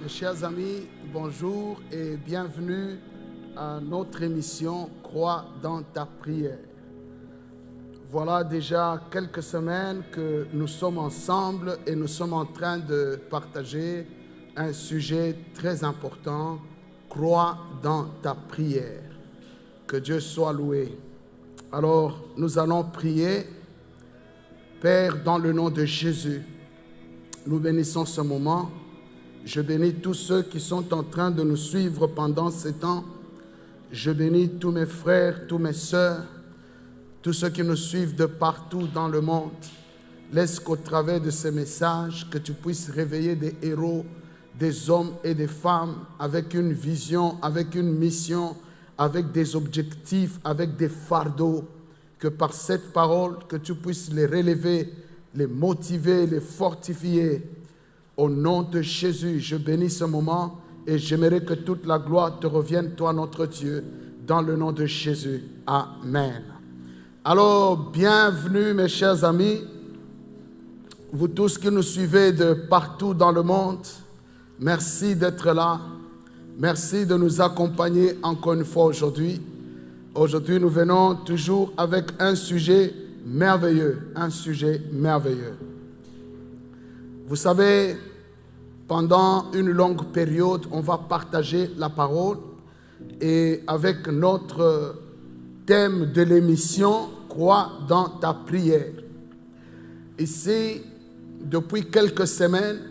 Mes chers amis, bonjour et bienvenue à notre émission Crois dans ta prière. Voilà déjà quelques semaines que nous sommes ensemble et nous sommes en train de partager un sujet très important, Crois dans ta prière. Que Dieu soit loué. Alors, nous allons prier. Père, dans le nom de Jésus, nous bénissons ce moment. Je bénis tous ceux qui sont en train de nous suivre pendant ces temps. Je bénis tous mes frères, tous mes sœurs, tous ceux qui nous suivent de partout dans le monde. Laisse qu'au travers de ces messages, que tu puisses réveiller des héros, des hommes et des femmes avec une vision, avec une mission, avec des objectifs, avec des fardeaux. Que par cette parole, que tu puisses les relever, les motiver, les fortifier. Au nom de Jésus, je bénis ce moment et j'aimerais que toute la gloire te revienne, toi notre Dieu, dans le nom de Jésus. Amen. Alors, bienvenue mes chers amis, vous tous qui nous suivez de partout dans le monde, merci d'être là, merci de nous accompagner encore une fois aujourd'hui. Aujourd'hui, nous venons toujours avec un sujet merveilleux, un sujet merveilleux. Vous savez, pendant une longue période, on va partager la parole et avec notre thème de l'émission, Crois dans ta prière. Ici, depuis quelques semaines,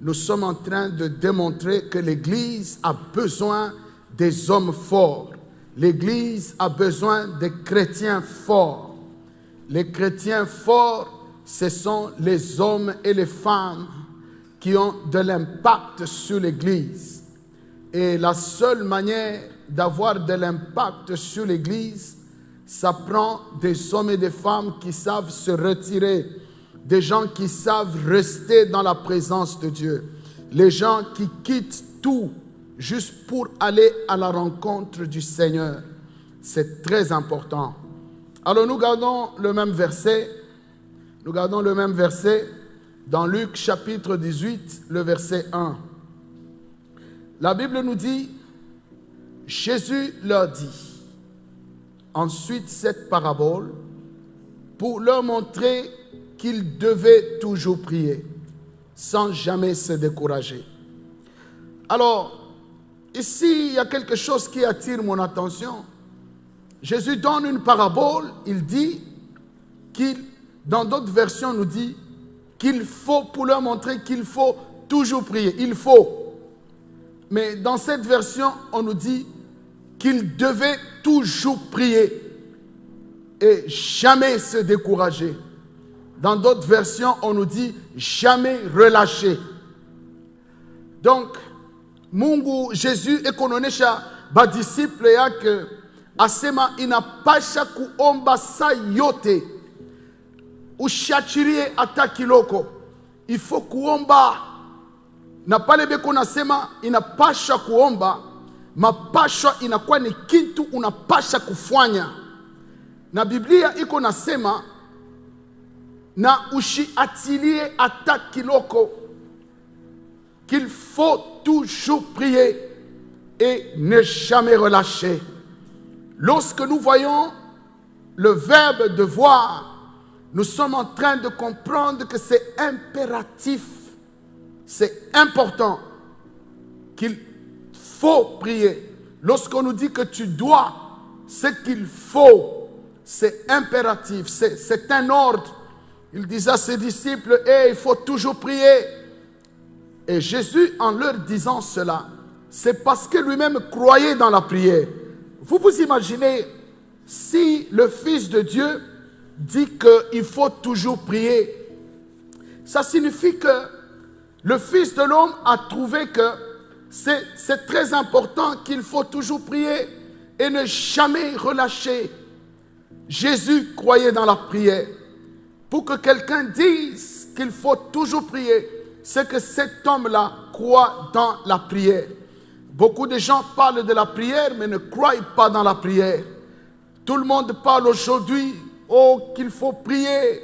nous sommes en train de démontrer que l'Église a besoin des hommes forts. L'Église a besoin des chrétiens forts. Les chrétiens forts, ce sont les hommes et les femmes qui ont de l'impact sur l'Église. Et la seule manière d'avoir de l'impact sur l'Église, ça prend des hommes et des femmes qui savent se retirer, des gens qui savent rester dans la présence de Dieu, les gens qui quittent tout juste pour aller à la rencontre du Seigneur. C'est très important. Alors nous gardons le même verset. Nous gardons le même verset dans Luc chapitre 18, le verset 1. La Bible nous dit, Jésus leur dit ensuite cette parabole pour leur montrer qu'ils devaient toujours prier sans jamais se décourager. Alors, ici, il y a quelque chose qui attire mon attention. Jésus donne une parabole, il dit dans d'autres versions, nous dit qu'il faut, pour leur montrer qu'il faut toujours prier. Il faut. Mais dans cette version, on nous dit qu'ils devaient toujours prier et jamais se décourager. Dans d'autres versions, on nous dit jamais relâcher. Donc, Mungu Jésus ekononesha badisiple yake asema inapasha kuomba saa yote ushachirie hata kiloko. Il faut kuomba. Na pale beko nasema inapasha kuomba, mapasha inakuwa ni kitu unapasha kufanya. Na Biblia iko nasema na ushiatilie hata kiloko, qu'il faut toujours prier et ne jamais relâcher. Lorsque nous voyons le verbe devoir, nous sommes en train de comprendre que c'est impératif, c'est important qu'il faut prier. Lorsqu'on nous dit que tu dois, c'est qu'il faut, c'est impératif, c'est un ordre. Il disait à ses disciples, il faut toujours prier. Et Jésus, en leur disant cela, c'est parce que lui-même croyait dans la prière. Vous vous imaginez, si le Fils de Dieu dit qu'il faut toujours prier, ça signifie que le Fils de l'homme a trouvé que c'est très important qu'il faut toujours prier et ne jamais relâcher. Jésus croyait dans la prière. Pour que quelqu'un dise qu'il faut toujours prier, c'est que cet homme-là croit dans la prière. Beaucoup de gens parlent de la prière, mais ne croient pas dans la prière. Tout le monde parle aujourd'hui, qu'il faut prier.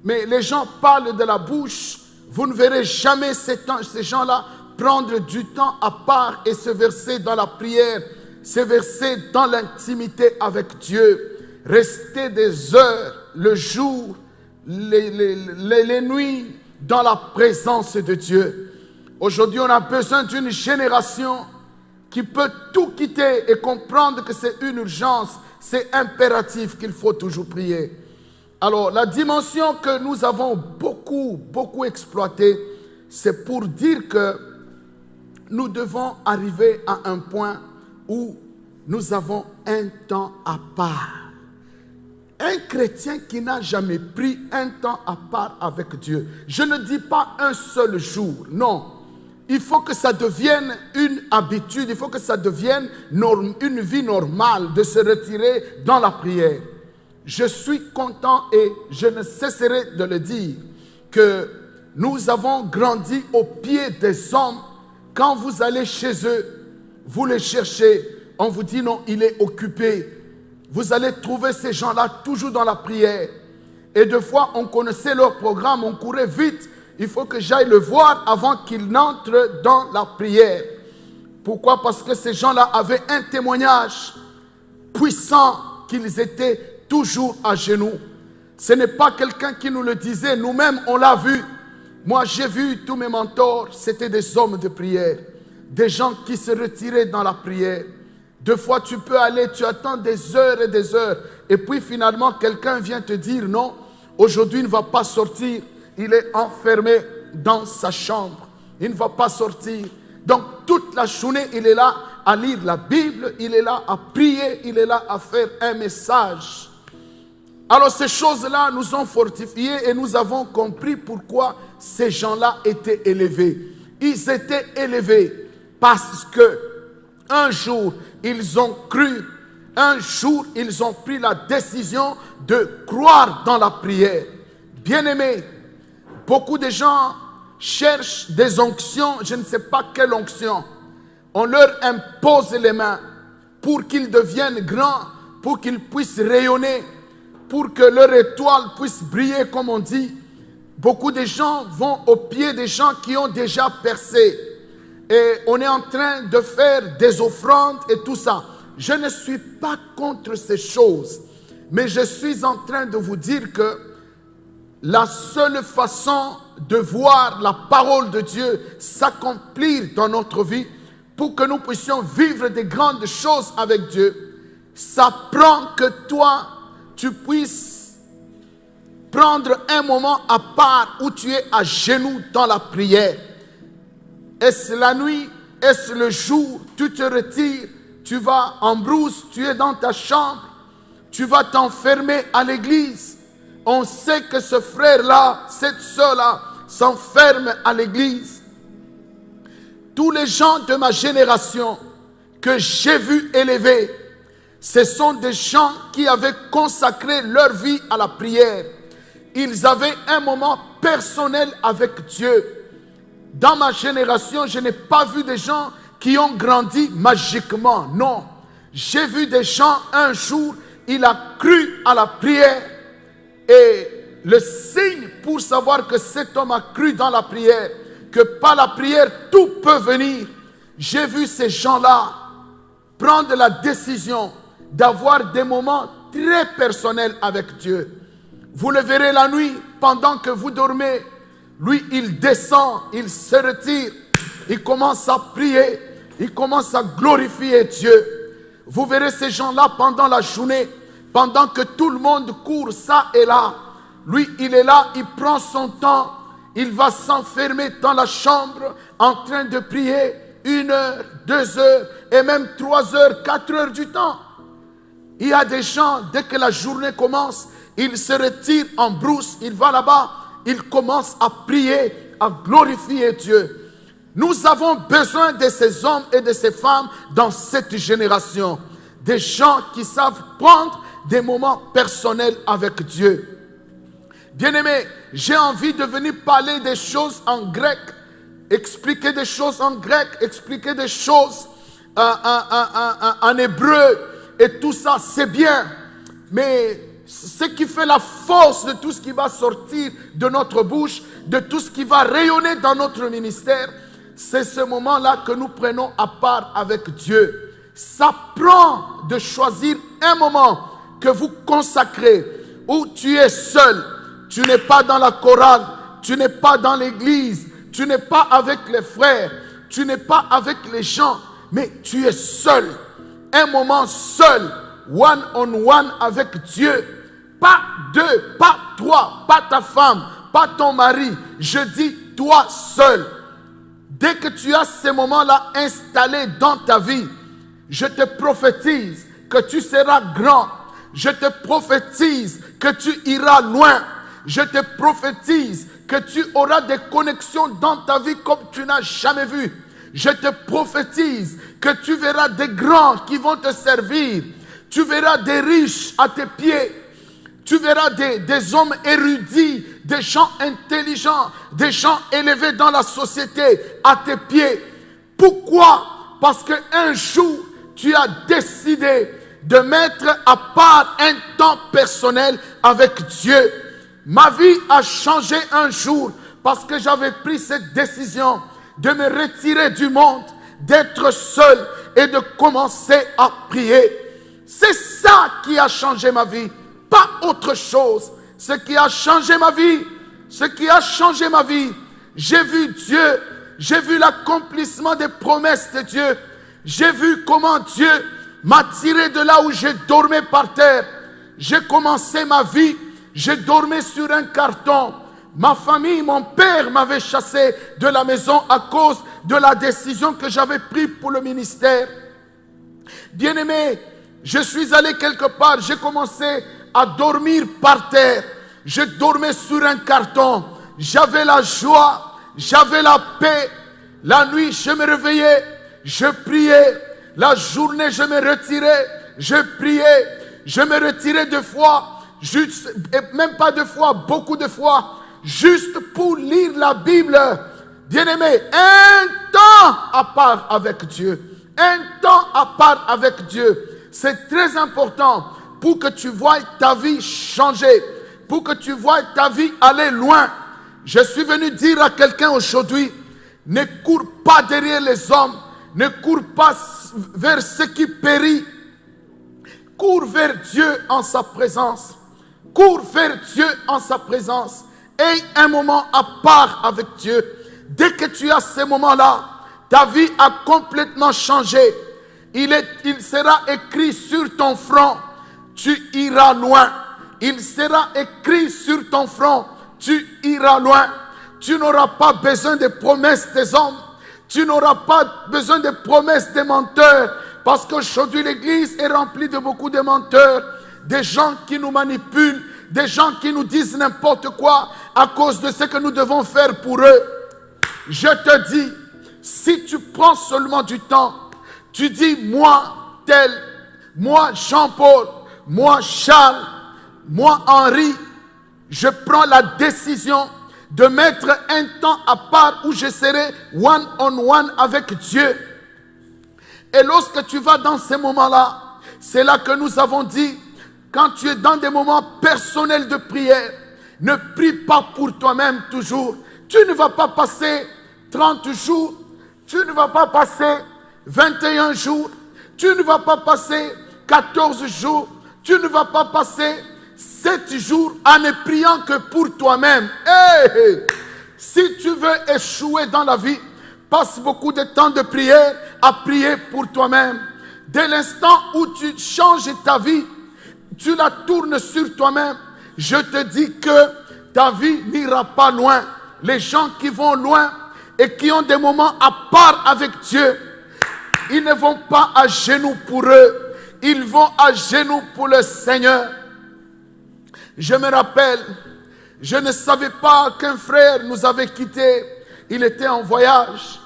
Mais les gens parlent de la bouche. Vous ne verrez jamais ces gens-là prendre du temps à part et se verser dans la prière, se verser dans l'intimité avec Dieu, rester des heures, le jour, les nuits dans la présence de Dieu. Aujourd'hui, on a besoin d'une génération qui peut tout quitter et comprendre que c'est une urgence, c'est impératif qu'il faut toujours prier. Alors, la dimension que nous avons beaucoup exploitée, c'est pour dire que nous devons arriver à un point où nous avons un temps à part. Un chrétien qui n'a jamais pris un temps à part avec Dieu, je ne dis pas un seul jour, non. Il faut que ça devienne une habitude, il faut que ça devienne une vie normale de se retirer dans la prière. Je suis content et je ne cesserai de le dire que nous avons grandi au pied des hommes. Quand vous allez chez eux, vous les cherchez, on vous dit non, il est occupé. Vous allez trouver ces gens-là toujours dans la prière. Et deux fois, on connaissait leur programme, on courait vite. Il faut que j'aille le voir avant qu'il n'entre dans la prière. Pourquoi? Parce que ces gens-là avaient un témoignage puissant qu'ils étaient toujours à genoux. Ce n'est pas quelqu'un qui nous le disait, nous-mêmes on l'a vu. Moi j'ai vu tous mes mentors, c'était des hommes de prière, des gens qui se retiraient dans la prière. Deux fois tu peux aller, tu attends des heures et des heures, et puis finalement quelqu'un vient te dire non, aujourd'hui il ne va pas sortir, il est enfermé dans sa chambre, il ne va pas sortir. Donc toute la journée il est là à lire la Bible, il est là à prier, il est là à faire un message. Alors ces choses-là nous ont fortifiés et nous avons compris pourquoi ces gens-là étaient élevés. Ils étaient élevés parce que un jour ils ont cru, un jour ils ont pris la décision de croire dans la prière. Bien-aimés, beaucoup de gens cherchent des onctions, je ne sais pas quelle onction. On leur impose les mains pour qu'ils deviennent grands, pour qu'ils puissent rayonner, pour que leur étoile puisse briller, comme on dit. Beaucoup de gens vont au pied des gens qui ont déjà percé. Et on est en train de faire des offrandes et tout ça. Je ne suis pas contre ces choses. Mais je suis en train de vous dire que la seule façon de voir la parole de Dieu s'accomplir dans notre vie, pour que nous puissions vivre des grandes choses avec Dieu, ça prend que toi, tu puisses prendre un moment à part où tu es à genoux dans la prière. Est-ce la nuit? Est-ce le jour? Tu te retires, tu vas en brousse, tu es dans ta chambre, tu vas t'enfermer à l'église. On sait que ce frère-là, cette soeur-là, s'enferme à l'église. Tous les gens de ma génération que j'ai vu élever, ce sont des gens qui avaient consacré leur vie à la prière. Ils avaient un moment personnel avec Dieu. Dans ma génération, je n'ai pas vu des gens qui ont grandi magiquement. Non. J'ai vu des gens, un jour, il a cru à la prière. Et le signe pour savoir que cet homme a cru dans la prière, que par la prière, tout peut venir. J'ai vu ces gens-là prendre la décision d'avoir des moments très personnels avec Dieu. Vous le verrez la nuit, pendant que vous dormez. Lui, il descend, il se retire, il commence à prier, il commence à glorifier Dieu. Vous verrez ces gens-là pendant la journée, pendant que tout le monde court ça et là. Lui, il est là, il prend son temps, il va s'enfermer dans la chambre en train de prier 1 heure, 2 heures et même 3 heures, 4 heures du temps. Il y a des gens, dès que la journée commence, ils se retirent en brousse, il va là-bas, il commence à prier, à glorifier Dieu. Nous avons besoin de ces hommes et de ces femmes dans cette génération. Des gens qui savent prendre des moments personnels avec Dieu. Bien-aimés, j'ai envie de venir parler des choses en grec, expliquer des choses en grec, expliquer des choses en hébreu, et tout ça, c'est bien. Mais ce qui fait la force de tout ce qui va sortir de notre bouche, de tout ce qui va rayonner dans notre ministère, c'est ce moment-là que nous prenons à part avec Dieu. Ça prend de choisir un moment que vous consacrez, où tu es seul. Tu n'es pas dans la chorale, tu n'es pas dans l'église, tu n'es pas avec les frères, tu n'es pas avec les gens, mais tu es seul. Un moment seul, one on one avec Dieu. Pas deux, pas trois, pas ta femme, pas ton mari. Je dis toi seul. Dès que tu as ces moments-là installés dans ta vie, je te prophétise que tu seras grand. Je te prophétise que tu iras loin. Je te prophétise que tu auras des connexions dans ta vie comme tu n'as jamais vu. Je te prophétise que tu verras des grands qui vont te servir. Tu verras des riches à tes pieds. Tu verras des hommes érudits, des gens intelligents, des gens élevés dans la société à tes pieds. Pourquoi? Parce qu'un jour, tu as décidé de mettre à part un temps personnel avec Dieu. Ma vie a changé un jour parce que j'avais pris cette décision de me retirer du monde, d'être seul et de commencer à prier. C'est ça qui a changé ma vie, pas autre chose. Ce qui a changé ma vie, j'ai vu Dieu, j'ai vu l'accomplissement des promesses de Dieu. J'ai vu comment Dieu m'a tiré de là où je dormais par terre. J'ai commencé ma vie, je dormais sur un carton. Ma famille, mon père m'avait chassé de la maison à cause de la décision que j'avais prise pour le ministère. Bien-aimé, je suis allé quelque part, j'ai commencé à dormir par terre. Je dormais sur un carton. J'avais la joie, j'avais la paix. La nuit, je me réveillais, je priais. La journée, je me retirais, je priais. Je me retirais deux fois, juste, et même pas deux fois, beaucoup de fois, juste pour lire la Bible. Bien-aimé, un temps à part avec Dieu. Un temps à part avec Dieu. C'est très important pour que tu voies ta vie changer, pour que tu voies ta vie aller loin. Je suis venu dire à quelqu'un aujourd'hui, ne cours pas derrière les hommes, ne cours pas vers ce qui périt. Cours vers Dieu en sa présence. Cours vers Dieu en sa présence. Aie un moment à part avec Dieu. Dès que tu as ces moments-là, ta vie a complètement changé. Il sera écrit sur ton front, tu iras loin. Il sera écrit sur ton front, tu iras loin. Tu n'auras pas besoin des promesses des hommes. Tu n'auras pas besoin des promesses des menteurs. Parce qu'aujourd'hui, l'Église est remplie de beaucoup de menteurs. Des gens qui nous manipulent. Des gens qui nous disent n'importe quoi à cause de ce que nous devons faire pour eux. Je te dis, si tu prends seulement du temps, tu dis, moi, tel, moi, Jean-Paul, moi, Charles, moi, Henri, je prends la décision de mettre un temps à part où je serai one-on-one avec Dieu. Et lorsque tu vas dans ces moments-là, c'est là que nous avons dit, quand tu es dans des moments personnels de prière, ne prie pas pour toi-même toujours. Tu ne vas pas passer 30 jours, tu ne vas pas passer 21 jours, tu ne vas pas passer 14 jours, tu ne vas pas passer 7 jours en ne priant que pour toi-même. Hey! Si tu veux échouer dans la vie, passe beaucoup de temps de prière à prier pour toi-même. Dès l'instant où tu changes ta vie, tu la tournes sur toi-même, je te dis que ta vie n'ira pas loin. Les gens qui vont loin et qui ont des moments à part avec Dieu, ils ne vont pas à genoux pour eux, ils vont à genoux pour le Seigneur. Je me rappelle, je ne savais pas qu'un frère nous avait quittés. Il était en voyage.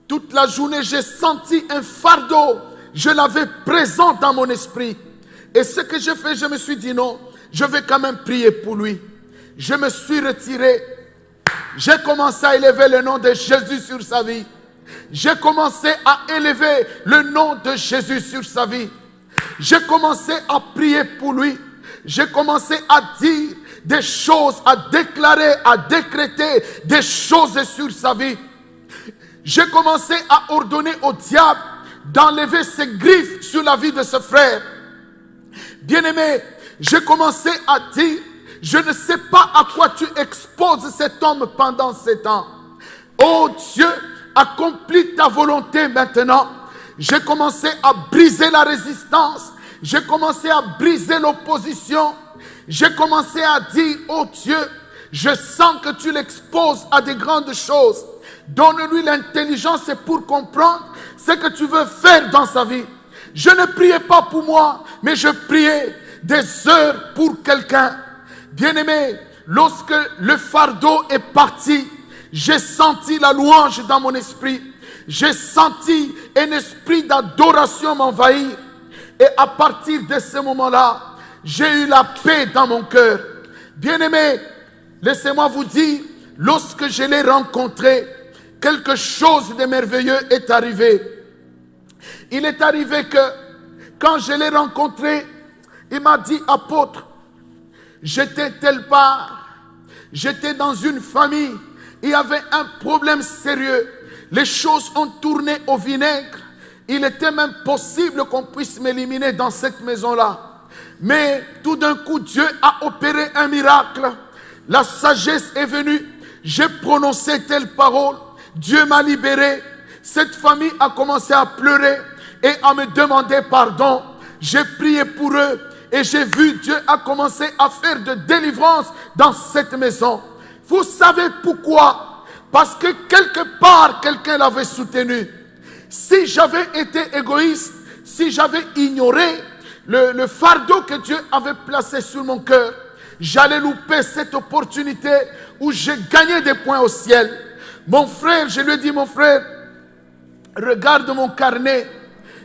Toute la journée, j'ai senti un fardeau. Je l'avais présent dans mon esprit. Et ce que j'ai fait, je me suis dit non, je vais quand même prier pour lui. Je me suis retiré. J'ai commencé à élever le nom de Jésus sur sa vie. J'ai commencé à élever le nom de Jésus sur sa vie. J'ai commencé à prier pour lui. J'ai commencé à dire des choses, à déclarer, à décréter des choses sur sa vie. J'ai commencé à ordonner au diable d'enlever ses griffes sur la vie de ce frère. Bien-aimé, j'ai commencé à dire, je ne sais pas à quoi tu exposes cet homme pendant 7 ans. Oh Dieu, accomplis ta volonté maintenant. J'ai commencé à briser la résistance. J'ai commencé à briser l'opposition. J'ai commencé à dire, oh Dieu, je sens que tu l'exposes à des grandes choses. Donne-lui l'intelligence pour comprendre ce que tu veux faire dans sa vie. Je ne priais pas pour moi, mais je priais des heures pour quelqu'un. Bien-aimé, lorsque le fardeau est parti, j'ai senti la louange dans mon esprit. J'ai senti un esprit d'adoration m'envahir. Et à partir de ce moment-là, j'ai eu la paix dans mon cœur. Bien-aimé, laissez-moi vous dire, lorsque je l'ai rencontré, quelque chose de merveilleux est arrivé. Il est arrivé que, quand je l'ai rencontré, il m'a dit, apôtre, j'étais telle part, j'étais dans une famille, il y avait un problème sérieux, les choses ont tourné au vinaigre, il était même possible qu'on puisse m'éliminer dans cette maison-là. Mais tout d'un coup, Dieu a opéré un miracle, la sagesse est venue, j'ai prononcé telle parole, Dieu m'a libéré, cette famille a commencé à pleurer et à me demander pardon. J'ai prié pour eux et j'ai vu Dieu a commencé à faire de délivrance dans cette maison. Vous savez pourquoi? Parce que quelque part, quelqu'un l'avait soutenu. Si j'avais été égoïste, si j'avais ignoré le fardeau que Dieu avait placé sur mon cœur, j'allais louper cette opportunité où j'ai gagné des points au ciel. Mon frère, je lui ai dit, mon frère, regarde mon carnet.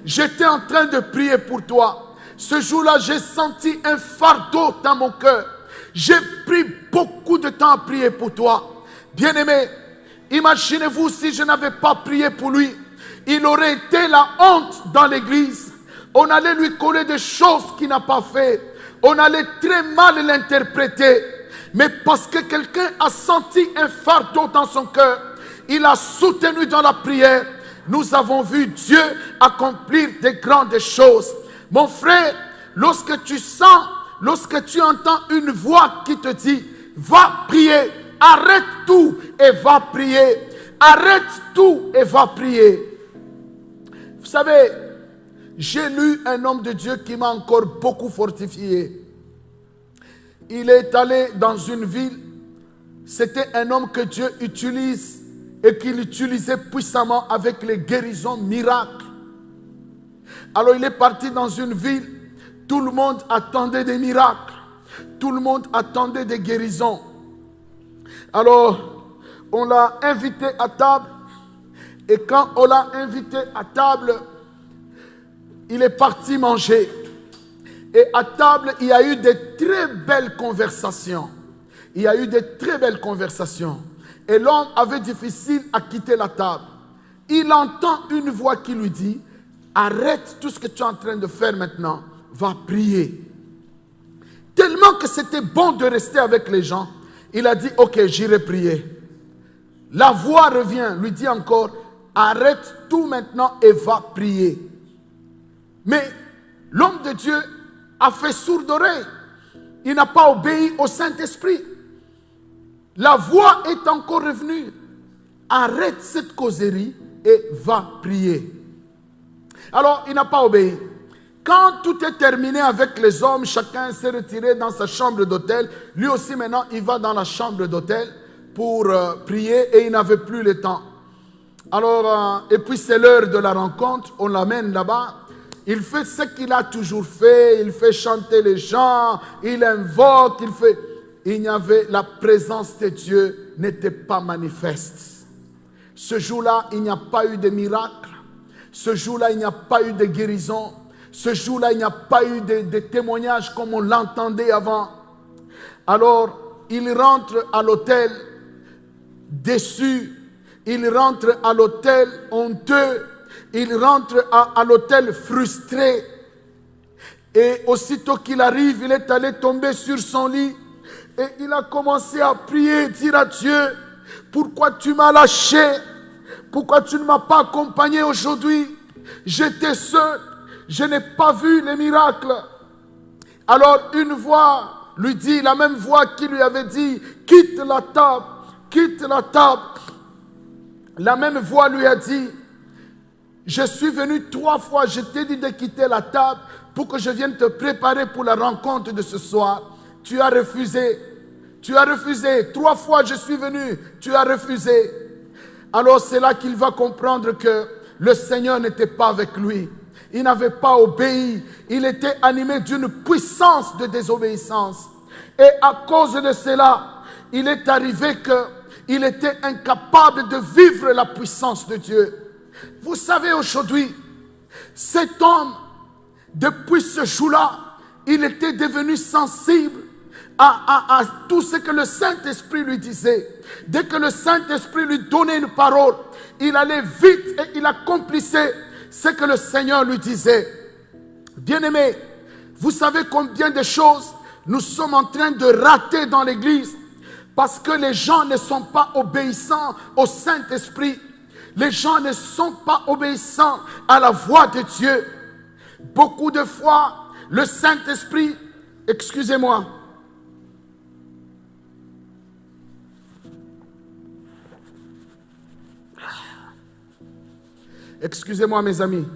J'étais en train de prier pour toi. Ce jour-là, j'ai senti un fardeau dans mon cœur. J'ai pris beaucoup de temps à prier pour toi. Bien-aimé, imaginez-vous si je n'avais pas prié pour lui. Il aurait été la honte dans l'église. On allait lui coller des choses qu'il n'a pas fait. On allait très mal l'interpréter. Mais parce que quelqu'un a senti un fardeau dans son cœur, il a soutenu dans la prière. Nous avons vu Dieu accomplir de grandes choses. Mon frère, lorsque tu sens, lorsque tu entends une voix qui te dit, va prier, arrête tout et va prier. Arrête tout et va prier. Vous savez, j'ai lu un homme de Dieu qui m'a encore beaucoup fortifié. Il est allé dans une ville. C'était un homme que Dieu utilise et qu'il utilisait puissamment avec les guérisons miracles. Alors il est parti dans une ville. Tout le monde attendait des miracles. Tout le monde attendait des guérisons. Alors on l'a invité à table. Et quand on l'a invité à table, il est parti manger. Et à table, il y a eu de très belles conversations. Il y a eu de très belles conversations. Et l'homme avait difficile à quitter la table. Il entend une voix qui lui dit, arrête tout ce que tu es en train de faire maintenant, va prier. Tellement que c'était bon de rester avec les gens, il a dit, ok, j'irai prier. La voix revient, lui dit encore, arrête tout maintenant et va prier. Mais l'homme de Dieu a fait sourde oreille. Il n'a pas obéi au Saint-Esprit. La voix est encore revenue. Arrête cette causerie et va prier. Alors, il n'a pas obéi. Quand tout est terminé avec les hommes, chacun s'est retiré dans sa chambre d'hôtel. Lui aussi, maintenant, il va dans la chambre d'hôtel pour prier et il n'avait plus le temps. Alors, et puis c'est l'heure de la rencontre. On l'amène là-bas. Il fait ce qu'il a toujours fait. Il fait chanter les gens. Il invoque. Il n'y avait, la présence de Dieu n'était pas manifeste. Ce jour-là, il n'y a pas eu de miracle. Ce jour-là, il n'y a pas eu de guérison. Ce jour-là, il n'y a pas eu de témoignages comme on l'entendait avant. Alors, il rentre à l'hôtel déçu. Il rentre à l'hôtel honteux. Il rentre à l'hôtel frustré. Et aussitôt qu'il arrive, il est allé tomber sur son lit. Et il a commencé à prier, dire à Dieu, pourquoi tu m'as lâché? Pourquoi tu ne m'as pas accompagné aujourd'hui? J'étais seul, je n'ai pas vu les miracles. Alors une voix lui dit, la même voix qui lui avait dit, quitte la table, quitte la table. La même voix lui a dit, je suis venu 3 fois, je t'ai dit de quitter la table pour que je vienne te préparer pour la rencontre de ce soir. Tu as refusé. Tu as refusé. 3 fois je suis venu, tu as refusé. Alors c'est là qu'il va comprendre que le Seigneur n'était pas avec lui. Il n'avait pas obéi. Il était animé d'une puissance de désobéissance. Et à cause de cela, il est arrivé qu'il était incapable de vivre la puissance de Dieu. Vous savez aujourd'hui, cet homme, depuis ce jour-là, il était devenu sensible à tout ce que le Saint-Esprit lui disait. Dès que le Saint-Esprit lui donnait une parole, il allait vite et il accomplissait ce que le Seigneur lui disait. Bien-aimés, vous savez combien de choses nous sommes en train de rater dans l'Église parce que les gens ne sont pas obéissants au Saint-Esprit. Les gens ne sont pas obéissants à la voix de Dieu. Beaucoup de fois, le Saint-Esprit, excusez-moi, excusez-moi mes amis,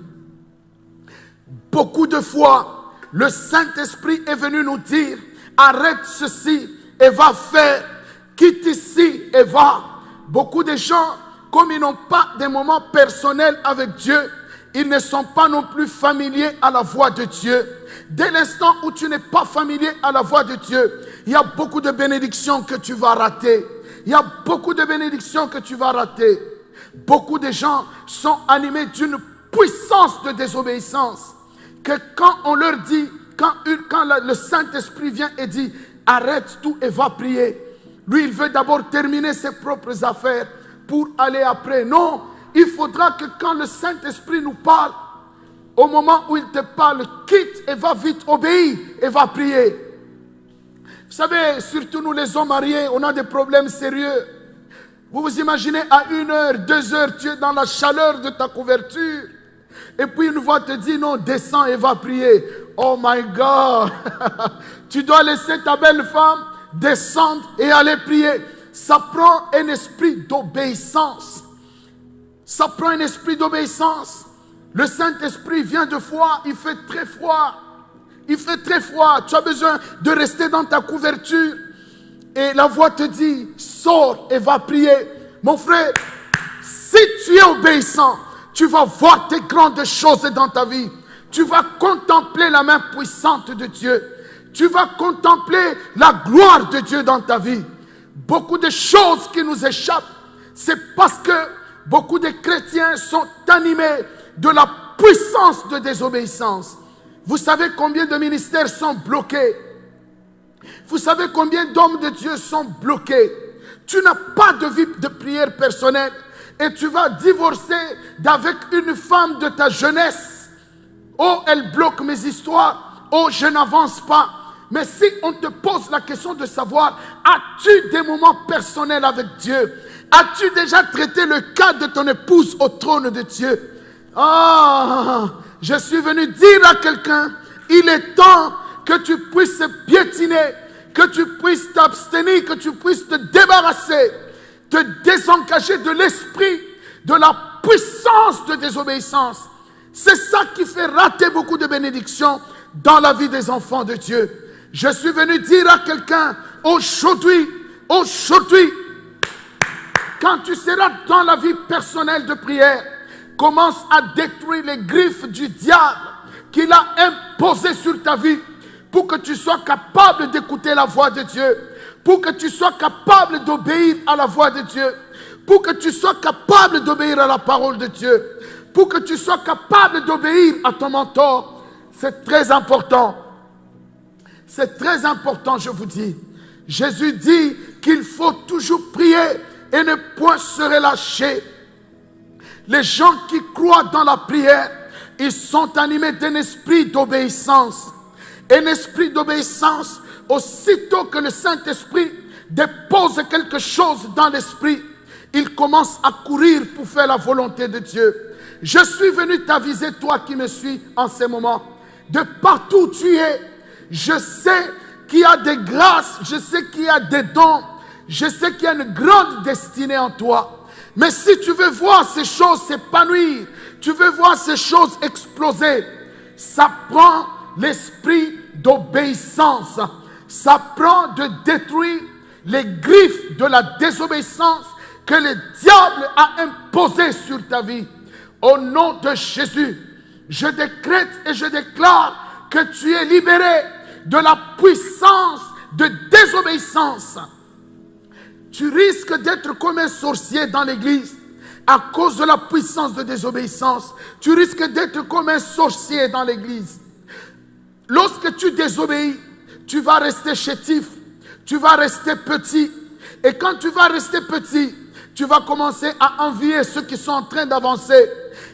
beaucoup de fois, le Saint-Esprit est venu nous dire, arrête ceci et va faire, quitte ici et va. Beaucoup de gens, comme ils n'ont pas des moments personnels avec Dieu, ils ne sont pas non plus familiers à la voix de Dieu. Dès l'instant où tu n'es pas familier à la voix de Dieu, il y a beaucoup de bénédictions que tu vas rater. Il y a beaucoup de bénédictions que tu vas rater. Beaucoup de gens sont animés d'une puissance de désobéissance que quand on leur dit, quand le Saint-Esprit vient et dit arrête tout et va prier, lui il veut d'abord terminer ses propres affaires pour aller après. Non, il faudra que quand le Saint-Esprit nous parle, au moment où il te parle, quitte et va vite, obéir et va prier. Vous savez, surtout nous les hommes mariés, on a des problèmes sérieux. Vous vous imaginez à 1 heure, 2 heures, tu es dans la chaleur de ta couverture. Et puis une voix te dit non, descends et va prier. Oh my God! Tu dois laisser ta belle femme descendre et aller prier. Ça prend un esprit d'obéissance. Ça prend un esprit d'obéissance. Le Saint-Esprit vient de foi, il fait très froid. Il fait très froid. Tu as besoin de rester dans ta couverture. Et la voix te dit, sors et va prier. Mon frère, si tu es obéissant, tu vas voir des grandes choses dans ta vie. Tu vas contempler la main puissante de Dieu. Tu vas contempler la gloire de Dieu dans ta vie. Beaucoup de choses qui nous échappent, c'est parce que beaucoup de chrétiens sont animés de la puissance de désobéissance. Vous savez combien de ministères sont bloqués? Vous savez combien d'hommes de Dieu sont bloqués? Tu n'as pas de vie de prière personnelle et tu vas divorcer d'avec une femme de ta jeunesse. Oh, elle bloque mes histoires. Oh, je n'avance pas. Mais si on te pose la question de savoir, as-tu des moments personnels avec Dieu? As-tu déjà traité le cas de ton épouse au trône de Dieu? Ah, je suis venu dire à quelqu'un, il est temps que tu puisses piétiner, que tu puisses t'abstenir, que tu puisses te débarrasser, te désengager de l'esprit, de la puissance de désobéissance. C'est ça qui fait rater beaucoup de bénédictions dans la vie des enfants de Dieu. Je suis venu dire à quelqu'un, aujourd'hui, quand tu seras dans la vie personnelle de prière, commence à détruire les griffes du diable qu'il a imposées sur ta vie pour que tu sois capable d'écouter la voix de Dieu, pour que tu sois capable d'obéir à la voix de Dieu, pour que tu sois capable d'obéir à la parole de Dieu, pour que tu sois capable d'obéir à ton mentor. C'est très important. C'est très important, je vous dis. Jésus dit qu'il faut toujours prier et ne point se relâcher. Les gens qui croient dans la prière, ils sont animés d'un esprit d'obéissance. Un esprit d'obéissance, aussitôt que le Saint-Esprit dépose quelque chose dans l'esprit, il commence à courir pour faire la volonté de Dieu. Je suis venu t'aviser, toi qui me suis en ces moments. De partout où tu es, je sais qu'il y a des grâces, je sais qu'il y a des dons, je sais qu'il y a une grande destinée en toi. Mais si tu veux voir ces choses s'épanouir, tu veux voir ces choses exploser, ça prend l'esprit d'obéissance. Ça prend de détruire les griffes de la désobéissance que le diable a imposées sur ta vie. Au nom de Jésus, je décrète et je déclare que tu es libéré de la puissance de désobéissance. Tu risques d'être comme un sorcier dans l'église à cause de la puissance de désobéissance. Tu risques d'être comme un sorcier dans l'église. Lorsque tu désobéis, tu vas rester chétif, tu vas rester petit. Et quand tu vas rester petit, tu vas commencer à envier ceux qui sont en train d'avancer.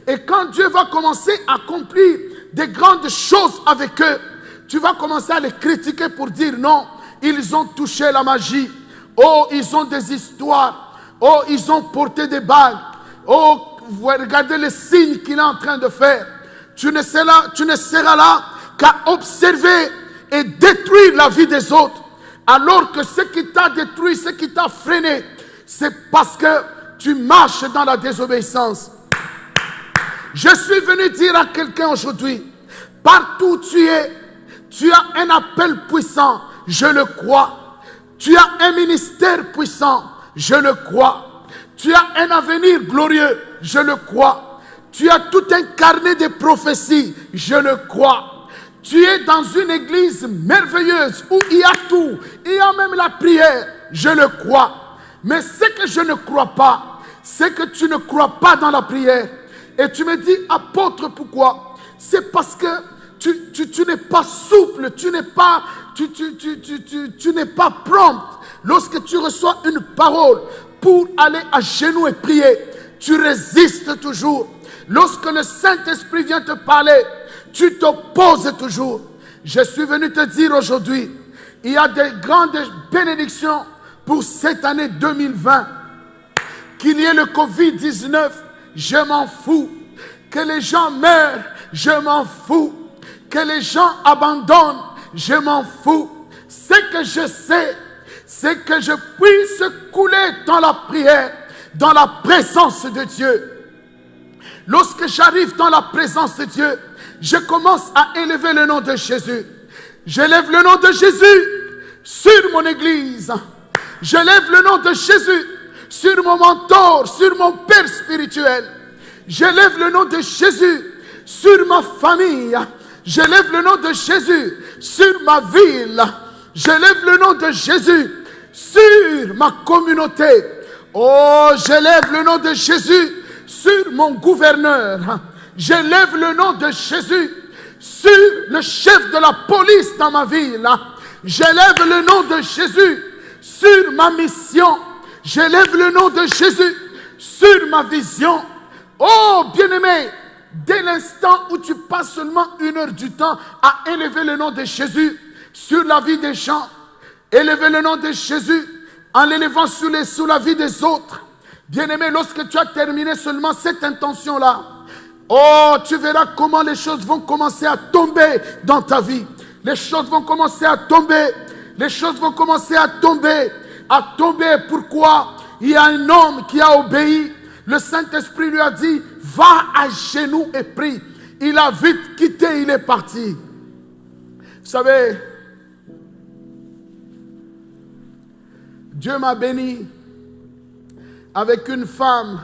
Et quand Dieu va commencer à accomplir des grandes choses avec eux, tu vas commencer à les critiquer pour dire non, ils ont touché la magie. Oh, ils ont des histoires. Oh, ils ont porté des bagues. Oh, regardez les signes qu'il est en train de faire. Tu ne seras là qu'à observer et détruire la vie des autres. Alors que ce qui t'a détruit, ce qui t'a freiné, c'est parce que tu marches dans la désobéissance. Je suis venu dire à quelqu'un aujourd'hui, partout où tu es, tu as un appel puissant, je le crois. Tu as un ministère puissant, je le crois. Tu as un avenir glorieux, je le crois. Tu as tout un carnet de prophéties, je le crois. Tu es dans une église merveilleuse où il y a tout. Il y a même la prière. Je le crois. Mais ce que je ne crois pas, c'est que tu ne crois pas dans la prière. Et tu me dis, apôtre, pourquoi? C'est parce que tu n'es pas souple, tu n'es pas prompt. Lorsque tu reçois une parole pour aller à genoux et prier, tu résistes toujours. Lorsque le Saint-Esprit vient te parler, tu t'opposes toujours. Je suis venu te dire aujourd'hui, il y a des grandes bénédictions pour cette année 2020. Qu'il y ait le Covid-19, je m'en fous. Que les gens meurent, je m'en fous. Que les gens abandonnent, je m'en fous. Ce que je sais, c'est que je puisse couler dans la prière, dans la présence de Dieu. Lorsque j'arrive dans la présence de Dieu, je commence à élever le nom de Jésus. J'élève le nom de Jésus sur mon église. J'élève le nom de Jésus sur mon mentor, sur mon père spirituel. J'élève le nom de Jésus sur ma famille. J'élève le nom de Jésus sur ma ville. J'élève le nom de Jésus sur ma communauté. Oh, j'élève le nom de Jésus sur mon gouverneur. J'élève le nom de Jésus sur le chef de la police dans ma ville. J'élève le nom de Jésus sur ma mission. J'élève le nom de Jésus sur ma vision. Oh, bien-aimé, dès l'instant où tu passes seulement 1 heure du temps à élever le nom de Jésus sur la vie des gens, élever le nom de Jésus en l'élevant sur la vie des autres. Bien-aimé, lorsque tu as terminé seulement cette intention-là, oh, tu verras comment les choses vont commencer à tomber dans ta vie. Les choses vont commencer à tomber. Les choses vont commencer à tomber. À tomber. Pourquoi? Il y a un homme qui a obéi. Le Saint-Esprit lui a dit, va à genoux et prie. Il a vite quitté, il est parti. Vous savez, Dieu m'a béni avec une femme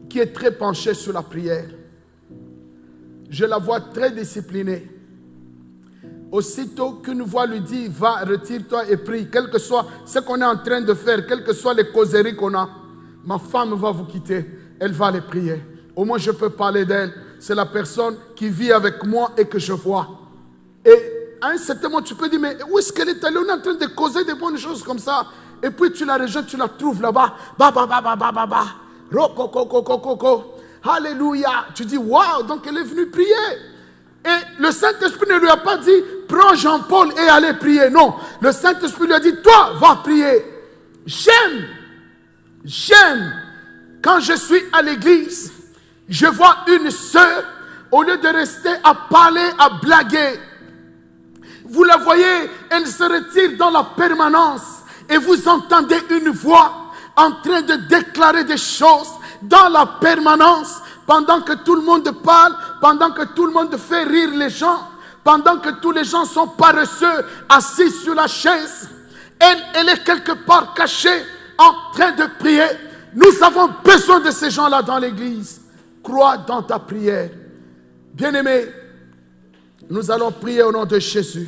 qui est très penchée sur la prière. Je la vois très disciplinée. Aussitôt qu'une voix lui dit, va, retire-toi et prie, quel que soit ce qu'on est en train de faire, quelles que soient les causeries qu'on a, ma femme va vous quitter, elle va aller prier. Au moins je peux parler d'elle. C'est la personne qui vit avec moi et que je vois. Et à un certain moment, tu peux dire, mais où est-ce qu'elle est allée? On est en train de causer des bonnes choses comme ça. Et puis tu la rejoins, tu la trouves là-bas. Alléluia. Tu dis, waouh, donc elle est venue prier. Et le Saint-Esprit ne lui a pas dit, prends Jean-Paul et allez prier. Non, le Saint-Esprit lui a dit, toi, va prier. J'aime J'aime quand je suis à l'église, je vois une sœur, au lieu de rester à parler, à blaguer, vous la voyez, elle se retire dans la permanence et vous entendez une voix en train de déclarer des choses dans la permanence pendant que tout le monde parle, pendant que tout le monde fait rire les gens, pendant que tous les gens sont paresseux, assis sur la chaise. Elle est quelque part cachée en train de prier. Nous avons besoin de ces gens-là dans l'église. Crois dans ta prière. Bien-aimés, nous allons prier au nom de Jésus.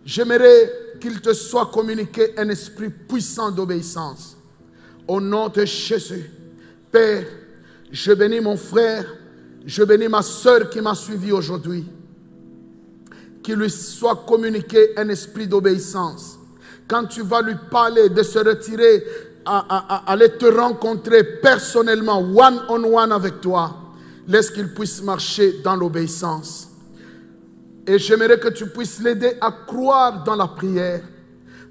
J'aimerais qu'il te soit communiqué un esprit puissant d'obéissance. Au nom de Jésus. Père, je bénis mon frère, je bénis ma soeur qui m'a suivi aujourd'hui. Qu'il lui soit communiqué un esprit d'obéissance. Quand tu vas lui parler de se retirer, aller te rencontrer personnellement, one on one avec toi, laisse qu'il puisse marcher dans l'obéissance. Et j'aimerais que tu puisses l'aider à croire dans la prière.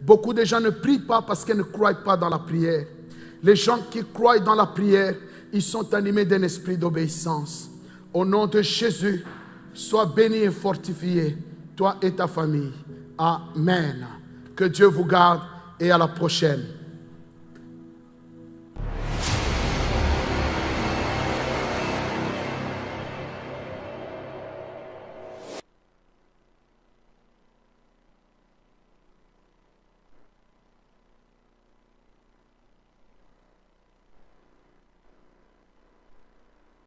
Beaucoup de gens ne prient pas parce qu'ils ne croient pas dans la prière. Les gens qui croient dans la prière, ils sont animés d'un esprit d'obéissance. Au nom de Jésus, sois béni et fortifié, toi et ta famille. Amen. Que Dieu vous garde et à la prochaine.